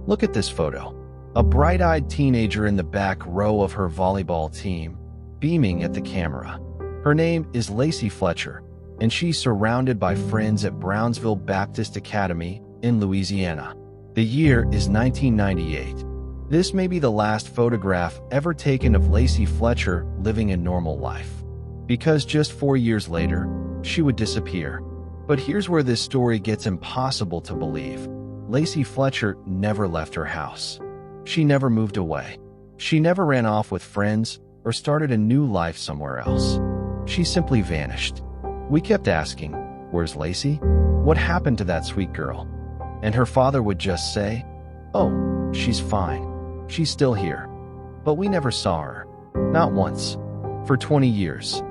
Look at this photo. A bright-eyed teenager in the back row of her volleyball team, beaming at the camera. Her name is Lacey Fletcher, and she's surrounded by friends at Brownsville Baptist Academy in Louisiana. The year is 1998. This may be the last photograph ever taken of Lacey Fletcher living a normal life, because just 4 years later, she would disappear. But here's where this story gets impossible to believe. Lacey Fletcher never left her house. She never moved away. She never ran off with friends or started a new life somewhere else. She simply vanished. We kept asking, "Where's Lacey? What happened to that sweet girl?" And her father would just say, "Oh, she's fine. She's still here." But we never saw her. Not once. For 20 years.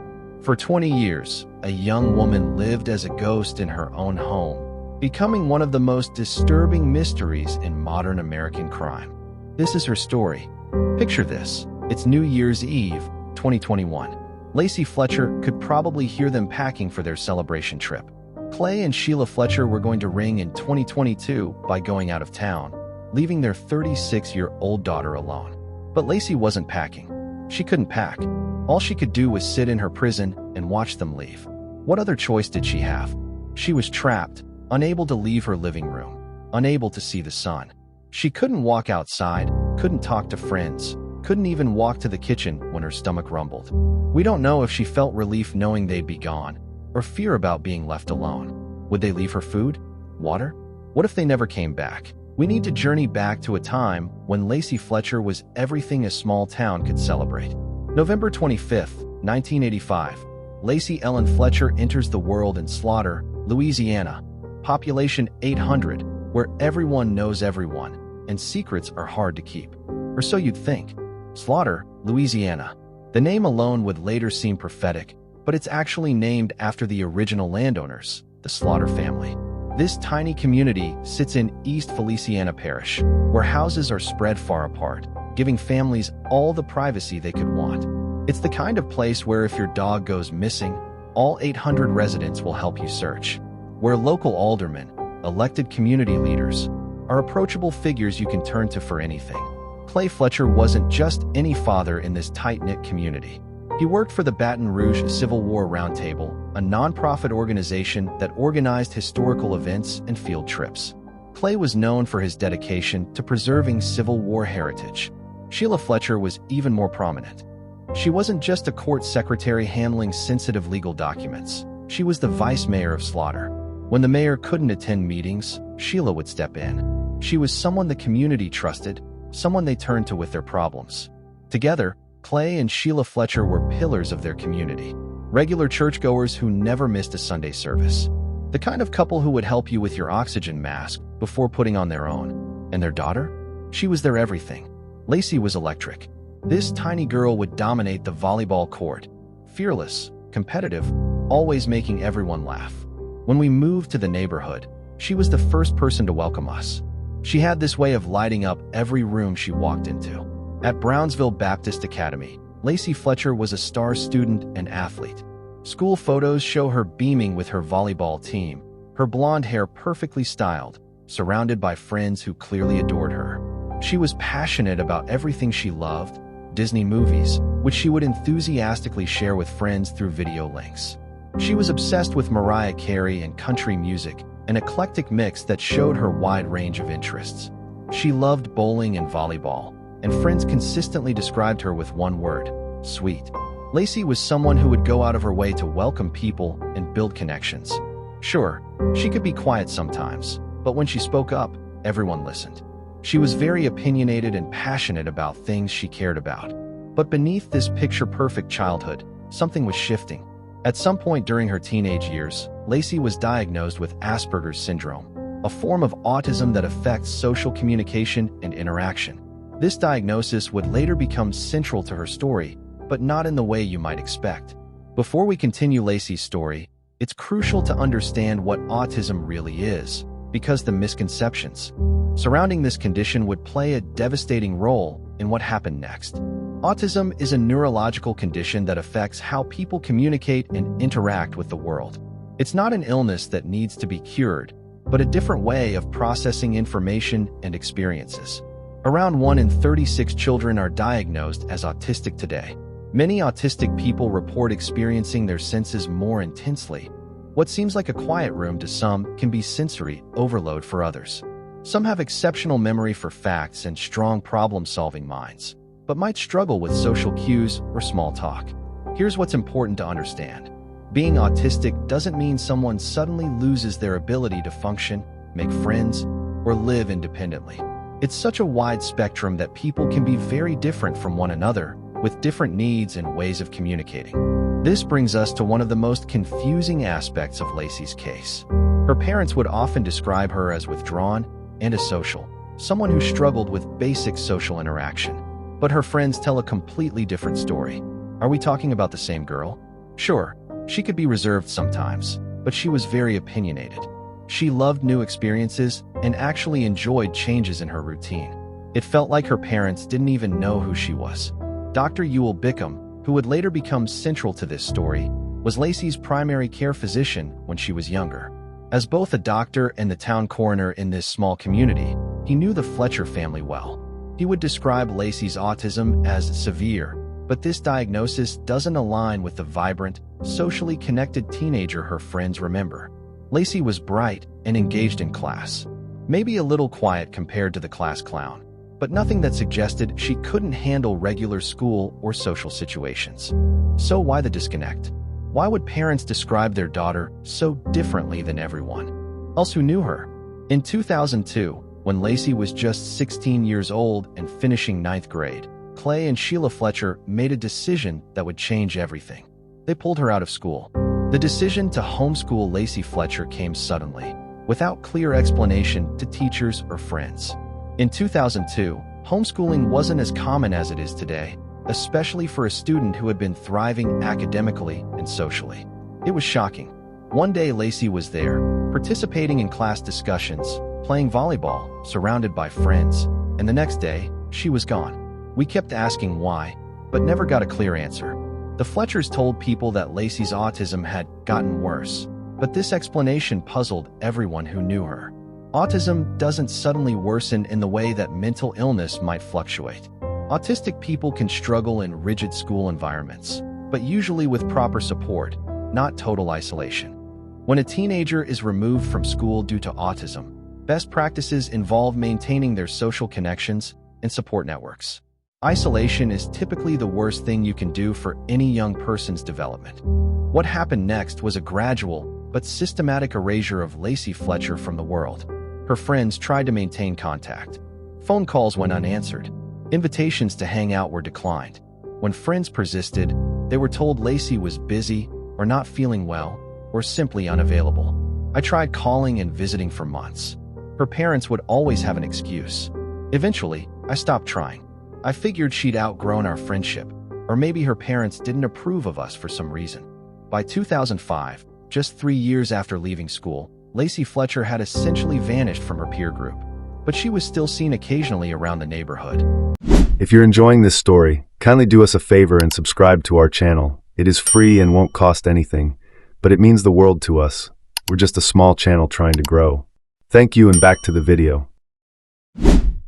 For 20 years, a young woman lived as a ghost in her own home, becoming one of the most disturbing mysteries in modern American crime. This is her story. Picture this. It's New Year's Eve, 2021. Lacey Fletcher could probably hear them packing for their celebration trip. Clay and Sheila Fletcher were going to ring in 2022 by going out of town, leaving their 36-year-old daughter alone. But Lacey wasn't packing. She couldn't pack. All she could do was sit in her prison and watch them leave. What other choice did she have? She was trapped, unable to leave her living room, unable to see the sun. She couldn't walk outside, couldn't talk to friends, couldn't even walk to the kitchen when her stomach rumbled. We don't know if she felt relief knowing they'd be gone, or fear about being left alone. Would they leave her food? Water? What if they never came back? We need to journey back to a time when Lacey Fletcher was everything a small town could celebrate. November 25th, 1985. Lacey Ellen Fletcher enters the world in Slaughter, Louisiana. Population 800, where everyone knows everyone, and secrets are hard to keep. Or so you'd think. Slaughter, Louisiana. The name alone would later seem prophetic, but it's actually named after the original landowners, the Slaughter family. This tiny community sits in East Feliciana Parish, where houses are spread far apart, giving families all the privacy they could want. It's the kind of place where if your dog goes missing, all 800 residents will help you search. Where local aldermen, elected community leaders, are approachable figures you can turn to for anything. Clay Fletcher wasn't just any father in this tight-knit community. He worked for the Baton Rouge Civil War Roundtable, a nonprofit organization that organized historical events and field trips. Clay was known for his dedication to preserving Civil War heritage. Sheila Fletcher was even more prominent. She wasn't just a court secretary handling sensitive legal documents. She was the vice mayor of Slaughter. When the mayor couldn't attend meetings, Sheila would step in. She was someone the community trusted, someone they turned to with their problems. Together, Clay and Sheila Fletcher were pillars of their community, regular churchgoers who never missed a Sunday service. The kind of couple who would help you with your oxygen mask before putting on their own. And their daughter? She was their everything. Lacey was electric. This tiny girl would dominate the volleyball court, fearless, competitive, always making everyone laugh. When we moved to the neighborhood, she was the first person to welcome us. She had this way of lighting up every room she walked into. At Brownsville Baptist Academy, Lacey Fletcher was a star student and athlete. School photos show her beaming with her volleyball team, her blonde hair perfectly styled, surrounded by friends who clearly adored her. She was passionate about everything she loved, Disney movies, which she would enthusiastically share with friends through video links. She was obsessed with Mariah Carey and country music, an eclectic mix that showed her wide range of interests. She loved bowling and volleyball, and friends consistently described her with one word: sweet. Lacey was someone who would go out of her way to welcome people and build connections. Sure, she could be quiet sometimes, but when she spoke up, everyone listened. She was very opinionated and passionate about things she cared about. But beneath this picture-perfect childhood, something was shifting. At some point during her teenage years, Lacey was diagnosed with Asperger's syndrome, a form of autism that affects social communication and interaction. This diagnosis would later become central to her story, but not in the way you might expect. Before we continue Lacey's story, it's crucial to understand what autism really is, because the misconceptions surrounding this condition would play a devastating role in what happened next. Autism is a neurological condition that affects how people communicate and interact with the world. It's not an illness that needs to be cured, but a different way of processing information and experiences. Around 1 in 36 children are diagnosed as autistic today. Many autistic people report experiencing their senses more intensely. What seems like a quiet room to some can be sensory overload for others. Some have exceptional memory for facts and strong problem-solving minds, but might struggle with social cues or small talk. Here's what's important to understand. Being autistic doesn't mean someone suddenly loses their ability to function, make friends, or live independently. It's such a wide spectrum that people can be very different from one another, with different needs and ways of communicating. This brings us to one of the most confusing aspects of Lacey's case. Her parents would often describe her as withdrawn and asocial, someone who struggled with basic social interaction. But her friends tell a completely different story. Are we talking about the same girl? Sure, she could be reserved sometimes, but she was very opinionated. She loved new experiences and actually enjoyed changes in her routine. It felt like her parents didn't even know who she was. Dr. Ewell Bickham, who would later become central to this story, was Lacey's primary care physician when she was younger. As both a doctor and the town coroner in this small community, he knew the Fletcher family well. He would describe Lacey's autism as severe, but this diagnosis doesn't align with the vibrant, socially connected teenager her friends remember. Lacey was bright and engaged in class, maybe a little quiet compared to the class clown, but nothing that suggested she couldn't handle regular school or social situations. So why the disconnect? Why would parents describe their daughter so differently than everyone else who knew her? In 2002, when Lacey was just 16 years old and finishing 9th grade, Clay and Sheila Fletcher made a decision that would change everything. They pulled her out of school. The decision to homeschool Lacey Fletcher came suddenly, without clear explanation to teachers or friends. In 2002, homeschooling wasn't as common as it is today, especially for a student who had been thriving academically and socially. It was shocking. One day Lacey was there, participating in class discussions, playing volleyball, surrounded by friends, and the next day, she was gone. We kept asking why, but never got a clear answer. The Fletchers told people that Lacey's autism had gotten worse, but this explanation puzzled everyone who knew her. Autism doesn't suddenly worsen in the way that mental illness might fluctuate. Autistic people can struggle in rigid school environments, but usually with proper support, not total isolation. When a teenager is removed from school due to autism, best practices involve maintaining their social connections and support networks. Isolation is typically the worst thing you can do for any young person's development. What happened next was a gradual but systematic erasure of Lacey Fletcher from the world. Her friends tried to maintain contact. Phone calls went unanswered. Invitations to hang out were declined. When friends persisted, they were told Lacey was busy or not feeling well or simply unavailable. I tried calling and visiting for months. Her parents would always have an excuse. Eventually, I stopped trying. I figured she'd outgrown our friendship, or maybe her parents didn't approve of us for some reason. By 2005, just 3 years after leaving school, Lacey Fletcher had essentially vanished from her peer group, but she was still seen occasionally around the neighborhood. If you're enjoying this story, kindly do us a favor and subscribe to our channel. It is free and won't cost anything, but it means the world to us. We're just a small channel trying to grow. Thank you, and back to the video.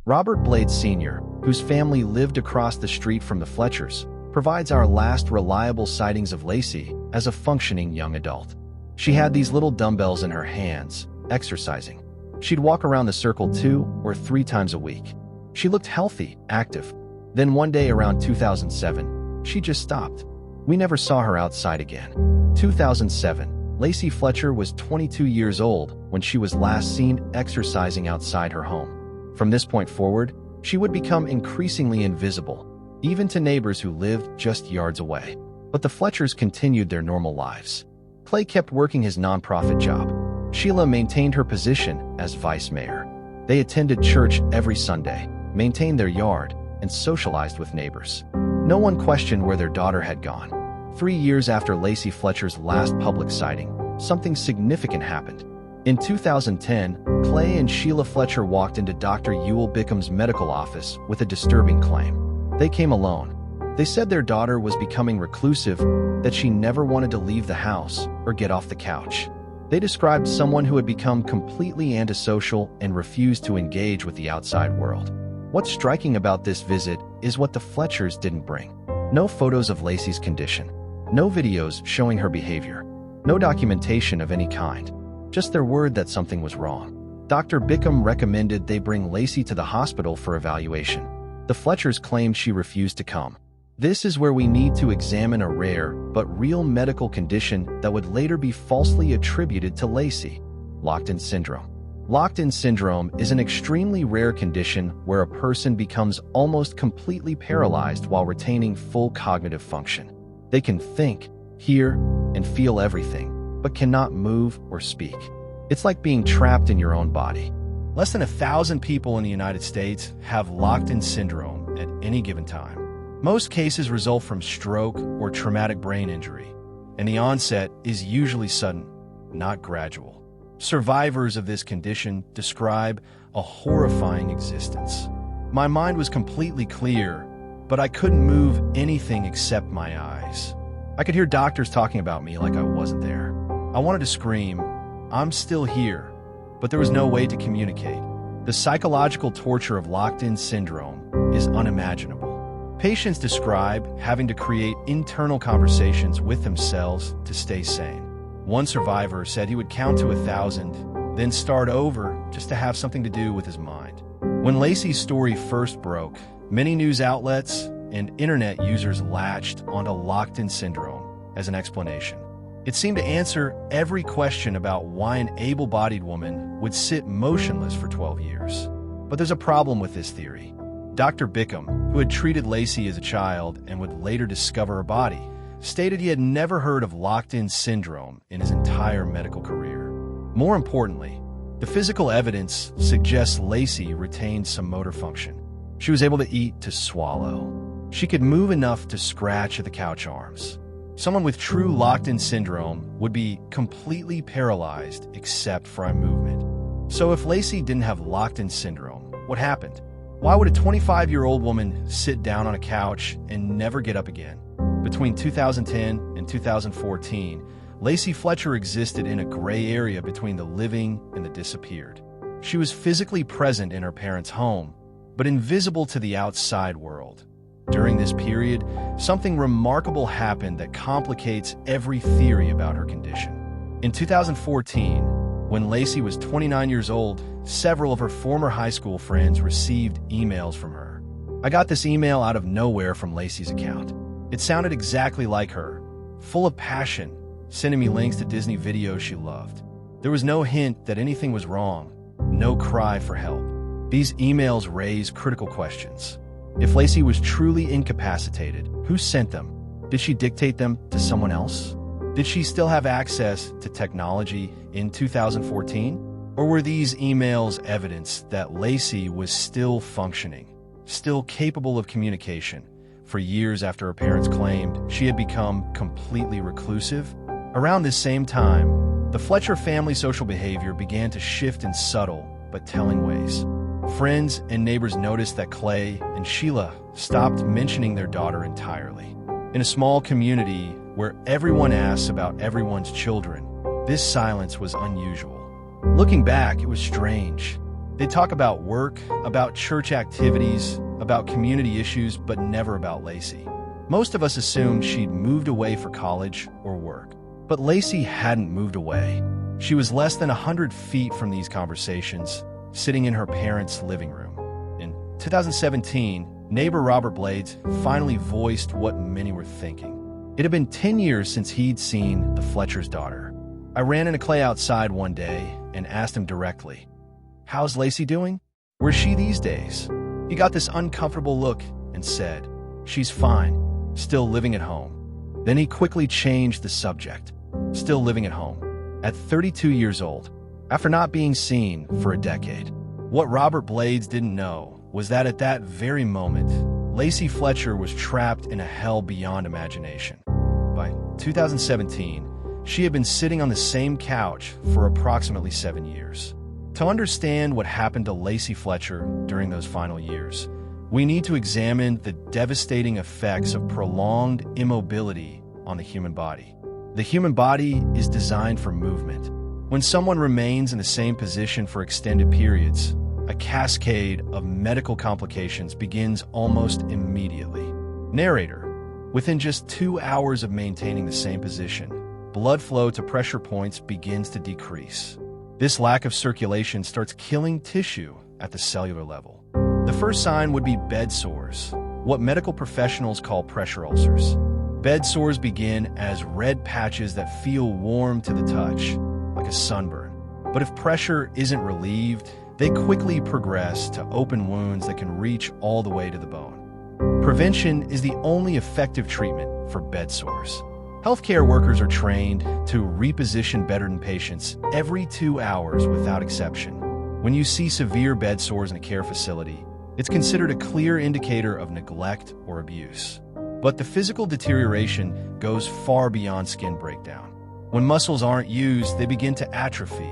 Robert Blades Sr., whose family lived across the street from the Fletchers, provides our last reliable sightings of Lacey as a functioning young adult. She had these little dumbbells in her hands, exercising. She'd walk around the circle 2 or 3 times a week. She looked healthy, active. Then one day around 2007, she just stopped. We never saw her outside again. 2007, Lacey Fletcher was 22 years old when she was last seen exercising outside her home. From this point forward, she would become increasingly invisible, even to neighbors who lived just yards away. But the Fletchers continued their normal lives. Clay kept working his nonprofit job. Sheila maintained her position as vice mayor. They attended church every Sunday, maintained their yard, and socialized with neighbors. No one questioned where their daughter had gone. 3 years after Lacey Fletcher's last public sighting, something significant happened. In 2010, Clay and Sheila Fletcher walked into Dr. Ewell Bickham's medical office with a disturbing claim. They came alone. They said their daughter was becoming reclusive, that she never wanted to leave the house or get off the couch. They described someone who had become completely antisocial and refused to engage with the outside world. What's striking about this visit is what the Fletchers didn't bring. No photos of Lacey's condition, no videos showing her behavior, no documentation of any kind, just their word that something was wrong. Dr. Bickham recommended they bring Lacey to the hospital for evaluation. The Fletchers claimed she refused to come. This is where we need to examine a rare but real medical condition that would later be falsely attributed to Lacey: locked-in syndrome. Locked-in syndrome is an extremely rare condition where a person becomes almost completely paralyzed while retaining full cognitive function. They can think, hear, and feel everything, but cannot move or speak. It's like being trapped in your own body. Less than 1,000 people in the United States have locked-in syndrome at any given time. Most cases result from stroke or traumatic brain injury, and the onset is usually sudden, not gradual. Survivors of this condition describe a horrifying existence. My mind was completely clear, but I couldn't move anything except my eyes. I could hear doctors talking about me like I wasn't there. I wanted to scream, "I'm still here," but there was no way to communicate. The psychological torture of locked-in syndrome is unimaginable. Patients describe having to create internal conversations with themselves to stay sane. One survivor said he would count to 1,000, then start over just to have something to do with his mind. When Lacey's story first broke, many news outlets and internet users latched onto locked-in syndrome as an explanation. It seemed to answer every question about why an able-bodied woman would sit motionless for 12 years. But there's a problem with this theory. Dr. Bickham, who had treated Lacey as a child and would later discover her body, stated he had never heard of locked-in syndrome in his entire medical career. More importantly, the physical evidence suggests Lacey retained some motor function. She was able to eat to swallow. She could move enough to scratch at the couch arms. Someone with true locked-in syndrome would be completely paralyzed except for eye movement. So if Lacey didn't have locked-in syndrome, what happened? Why would a 25-year-old woman sit down on a couch and never get up again? Between 2010 and 2014, Lacey Fletcher existed in a gray area between the living and the disappeared. She was physically present in her parents' home, but invisible to the outside world. During this period, something remarkable happened that complicates every theory about her condition. In 2014, when Lacey was 29 years old, several of her former high school friends received emails from her. I got this email out of nowhere from Lacey's account. It sounded exactly like her, full of passion, sending me links to Disney videos she loved. There was no hint that anything was wrong, no cry for help. These emails raise critical questions. If Lacey was truly incapacitated, who sent them? Did she dictate them to someone else? Did she still have access to technology in 2014? Or were these emails evidence that Lacey was still functioning, still capable of communication, for years after her parents claimed she had become completely reclusive? Around this same time, the Fletcher family social behavior began to shift in subtle but telling ways. Friends and neighbors noticed that Clay and Sheila stopped mentioning their daughter entirely. In a small community where everyone asks about everyone's children, this silence was unusual. Looking back, it was strange. They talk about work, about church activities, about community issues, but never about Lacey. Most of us assumed she'd moved away for college or work. But Lacey hadn't moved away. She was less than 100 feet from these conversations, sitting in her parents' living room. In 2017, neighbor Robert Blades finally voiced what many were thinking. It had been 10 years since he'd seen the Fletcher's daughter. I ran into Clay outside one day and asked him directly, "How's Lacey doing? Where's she these days?" He got this uncomfortable look and said, "She's fine, still living at home." Then he quickly changed the subject. Still living at home, at 32 years old, after not being seen for a decade. What Robert Blades didn't know was that at that very moment, Lacey Fletcher was trapped in a hell beyond imagination. By 2017, she had been sitting on the same couch for approximately 7 years. To understand what happened to Lacey Fletcher during those final years, we need to examine the devastating effects of prolonged immobility on the human body. The human body is designed for movement. When someone remains in the same position for extended periods, a cascade of medical complications begins almost immediately. Narrator: within just 2 hours of maintaining the same position, blood flow to pressure points begins to decrease. This lack of circulation starts killing tissue at the cellular level. The first sign would be bed sores, what medical professionals call pressure ulcers. Bed sores begin as red patches that feel warm to the touch, like a sunburn. But if pressure isn't relieved, they quickly progress to open wounds that can reach all the way to the bone. Prevention is the only effective treatment for bed sores. Healthcare workers are trained to reposition bedridden patients every 2 hours without exception. When you see severe bed sores in a care facility, it's considered a clear indicator of neglect or abuse. But the physical deterioration goes far beyond skin breakdown. When muscles aren't used, they begin to atrophy,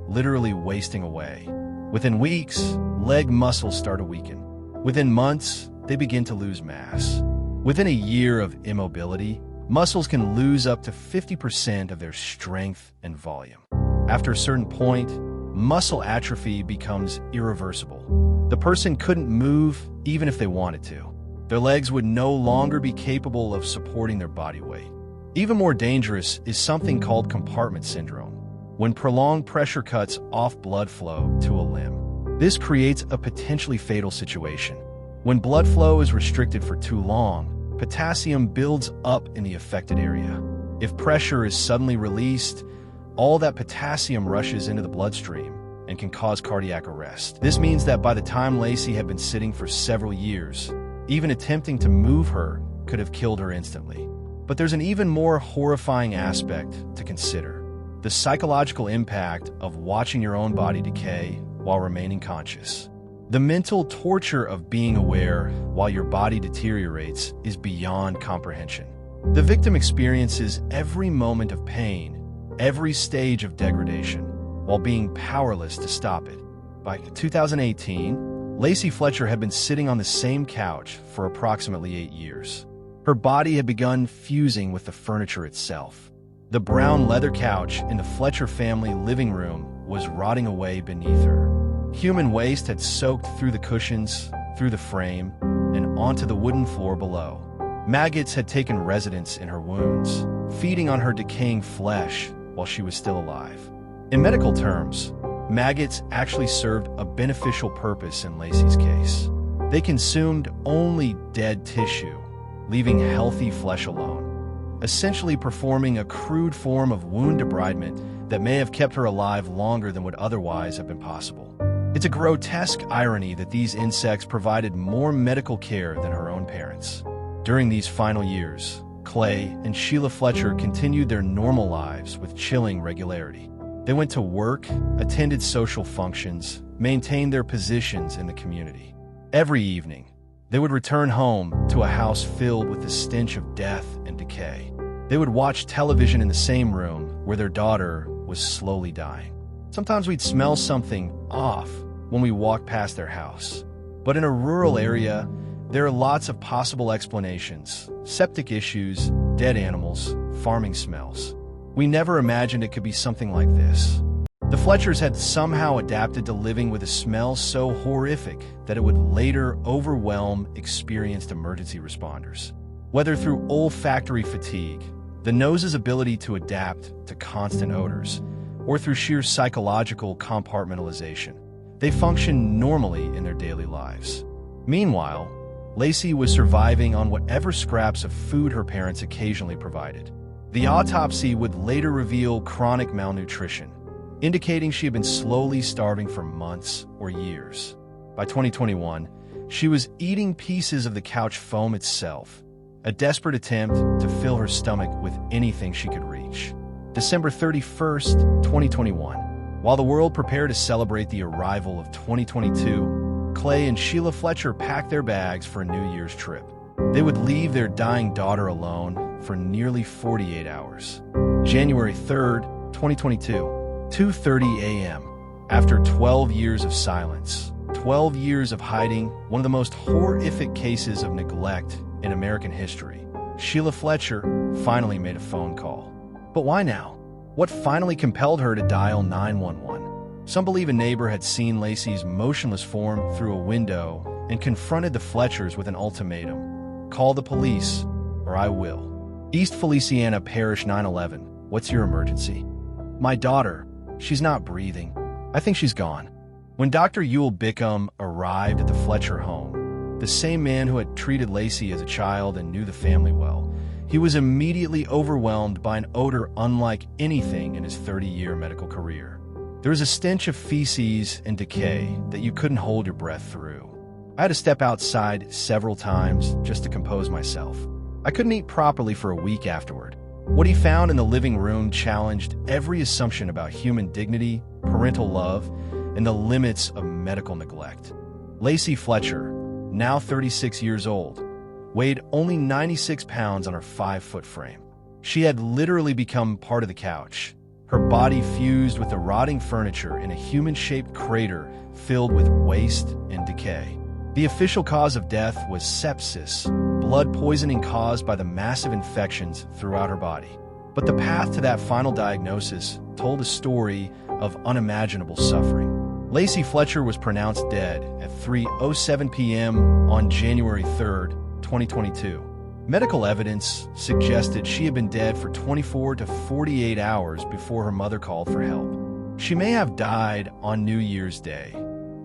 literally wasting away. Within weeks, leg muscles start to weaken. Within months, they begin to lose mass. Within a year of immobility, muscles can lose up to 50% of their strength and volume. After a certain point, muscle atrophy becomes irreversible. The person couldn't move even if they wanted to. Their legs would no longer be capable of supporting their body weight. Even more dangerous is something called compartment syndrome, when prolonged pressure cuts off blood flow to a limb. This creates a potentially fatal situation. When blood flow is restricted for too long, potassium builds up in the affected area. If pressure is suddenly released, all that potassium rushes into the bloodstream and can cause cardiac arrest. This means that by the time Lacey had been sitting for several years, even attempting to move her could have killed her instantly. But there's an even more horrifying aspect to consider: the psychological impact of watching your own body decay while remaining conscious. The mental torture of being aware while your body deteriorates is beyond comprehension. The victim experiences every moment of pain, every stage of degradation, while being powerless to stop it. By 2018, Lacey Fletcher had been sitting on the same couch for approximately 8 years. Her body had begun fusing with the furniture itself. The brown leather couch in the Fletcher family living room was rotting away beneath her. Human waste had soaked through the cushions, through the frame, and onto the wooden floor below. Maggots had taken residence in her wounds, feeding on her decaying flesh while she was still alive. In medical terms, maggots actually served a beneficial purpose in Lacey's case. They consumed only dead tissue, leaving healthy flesh alone, essentially performing a crude form of wound debridement that may have kept her alive longer than would otherwise have been possible. It's a grotesque irony that these insects provided more medical care than her own parents. During these final years, Clay and Sheila Fletcher continued their normal lives with chilling regularity. They went to work, attended social functions, maintained their positions in the community. Every evening, they would return home to a house filled with the stench of death and decay. They would watch television in the same room where their daughter was slowly dying. Sometimes we'd smell something off when we walked past their house. But in a rural area, there are lots of possible explanations: septic issues, dead animals, farming smells. We never imagined it could be something like this. The Fletchers had somehow adapted to living with a smell so horrific that it would later overwhelm experienced emergency responders. Whether through olfactory fatigue, the nose's ability to adapt to constant odors, or through sheer psychological compartmentalization, they functioned normally in their daily lives. Meanwhile, Lacey was surviving on whatever scraps of food her parents occasionally provided. The autopsy would later reveal chronic malnutrition, indicating she had been slowly starving for months or years. By 2021, she was eating pieces of the couch foam itself, a desperate attempt to fill her stomach with anything she could reach. December 31st, 2021. While the world prepared to celebrate the arrival of 2022, Clay and Sheila Fletcher packed their bags for a New Year's trip. They would leave their dying daughter alone for nearly 48 hours. January 3rd, 2022, 2:30 a.m. After 12 years of silence, 12 years of hiding one of the most horrific cases of neglect in American history, Sheila Fletcher finally made a phone call. But why now? What finally compelled her to dial 911? Some believe a neighbor had seen Lacey's motionless form through a window and confronted the Fletchers with an ultimatum. Call the police, or I will. East Feliciana Parish 911. What's your emergency? My daughter. She's not breathing. I think she's gone. When Dr. Ewell Bickham arrived at the Fletcher home, the same man who had treated Lacey as a child and knew the family well, he was immediately overwhelmed by an odor unlike anything in his 30-year medical career. There was a stench of feces and decay that you couldn't hold your breath through. I had to step outside several times just to compose myself. I couldn't eat properly for a week afterward. What he found in the living room challenged every assumption about human dignity, parental love, and the limits of medical neglect. Lacey Fletcher, now 36 years old, weighed only 96 pounds on her 5-foot frame. She had literally become part of the couch, her body fused with the rotting furniture in a human-shaped crater filled with waste and decay. The official cause of death was sepsis, blood poisoning caused by the massive infections throughout her body. But the path to that final diagnosis told a story of unimaginable suffering. Lacey Fletcher was pronounced dead at 3:07 p.m. on January 3, 2022. Medical evidence suggested she had been dead for 24 to 48 hours before her mother called for help. She may have died on New Year's Day.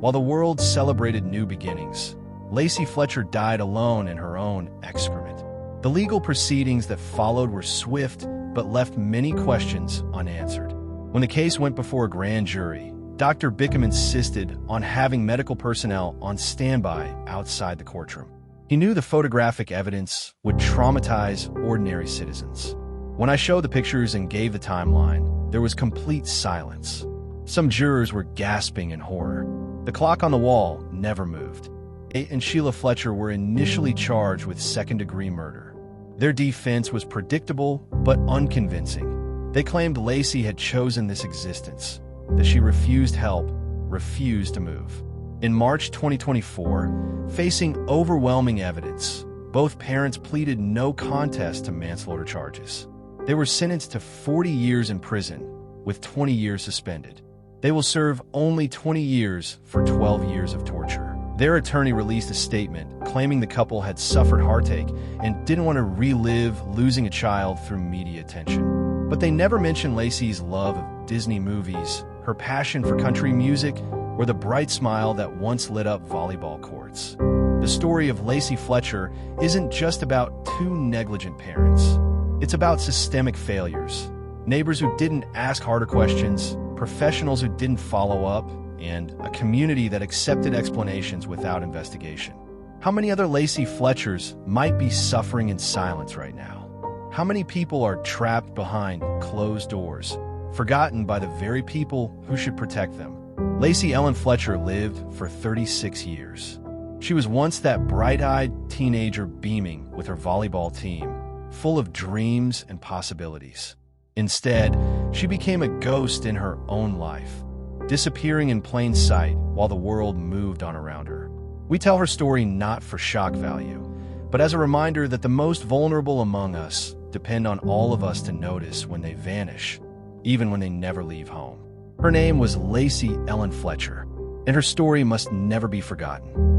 While the world celebrated new beginnings, Lacey Fletcher died alone in her own excrement. The legal proceedings that followed were swift but left many questions unanswered. When the case went before a grand jury, Dr. Bickham insisted on having medical personnel on standby outside the courtroom. He knew the photographic evidence would traumatize ordinary citizens. When I showed the pictures and gave the timeline, there was complete silence. Some jurors were gasping in horror. The clock on the wall never moved. Kate and Sheila Fletcher were initially charged with second-degree murder. Their defense was predictable but unconvincing. They claimed Lacey had chosen this existence, that she refused help, refused to move. In March 2024, facing overwhelming evidence, both parents pleaded no contest to manslaughter charges. They were sentenced to 40 years in prison, with 20 years suspended. They will serve only 20 years for 12 years of torture. Their attorney released a statement claiming the couple had suffered heartache and didn't want to relive losing a child through media attention. But they never mentioned Lacey's love of Disney movies, her passion for country music, or the bright smile that once lit up volleyball courts. The story of Lacey Fletcher isn't just about two negligent parents. It's about systemic failures, neighbors who didn't ask harder questions, professionals who didn't follow up, and a community that accepted explanations without investigation. How many other Lacey Fletchers might be suffering in silence right now? How many people are trapped behind closed doors, forgotten by the very people who should protect them? Lacey Ellen Fletcher lived for 36 years. She was once that bright-eyed teenager beaming with her volleyball team, full of dreams and possibilities. Instead, she became a ghost in her own life, disappearing in plain sight while the world moved on around her. We tell her story not for shock value, but as a reminder that the most vulnerable among us depend on all of us to notice when they vanish, even when they never leave home. Her name was Lacey Ellen Fletcher, and her story must never be forgotten.